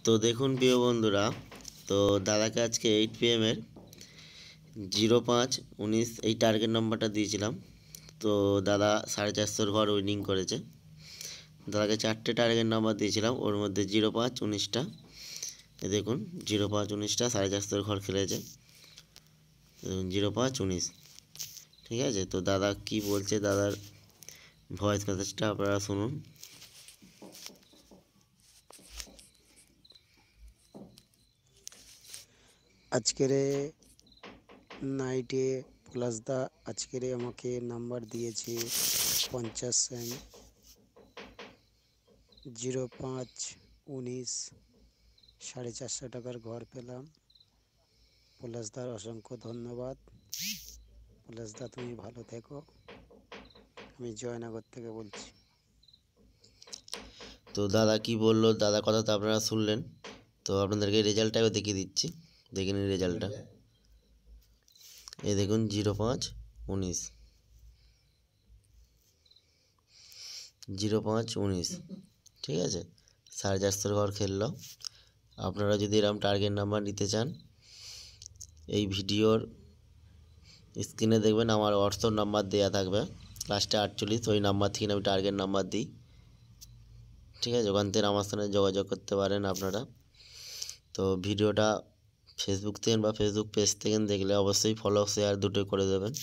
তো দেখুন প্রিয় বন্ধুরা, তো দাদাকে আজকে 8 PM এর 05-19 এই টার্গেট নাম্বারটা দিয়েছিলাম। তো দাদা 450 ঘর উইনিং করেছে। দাদাকে 4টে টার্গেট নাম্বার দিয়েছিলাম, ওর মধ্যে 05-19টা দেখুন 05-19টা 450 ঘর খেলেছে। 05-19, ঠিক আছে। তো দাদা কি বলছে, দাদার ভয়েস মেসেজটা আপনারা শুনুন। আজকের নাইটে পলাশদা আজকের আমাকে নাম্বার দিয়েছে 50 সেন্ট 05-19 450 টাকার ঘর পেলাম। পলাশদার অসংখ্য ধন্যবাদ। পলাশদা তুমি ভালো থেকো। আমি জয়নগর থেকে বলছি। তো দাদা কি বললো, দাদা কথা তো আপনারা শুনলেন। তো আপনাদেরকে রেজাল্টটাও দেখিয়ে দিচ্ছি, দেখে নিন রেজাল্টটা। এই দেখুন 05-19 05-19, ঠিক আছে। 450 ঘর খেললো। আপনারা যদি এরকম টার্গেট নাম্বার নিতে চান, এই ভিডিওর স্ক্রিনে দেখবেন আমার হোয়াটসঅ্যাপ নাম্বার দেওয়া থাকবে, লাস্টে 48, ওই নাম্বার থেকে আমি টার্গেট নাম্বার দিই, ঠিক আছে। ওখান থেকে আমার সঙ্গে যোগাযোগ করতে পারেন আপনারা। তো ভিডিওটা ফেসবুক থেকে বা ফেসবুক পেজ থেকে দেখলে অবশ্যই ফলো শেয়ার দুটোই করে দেবেন।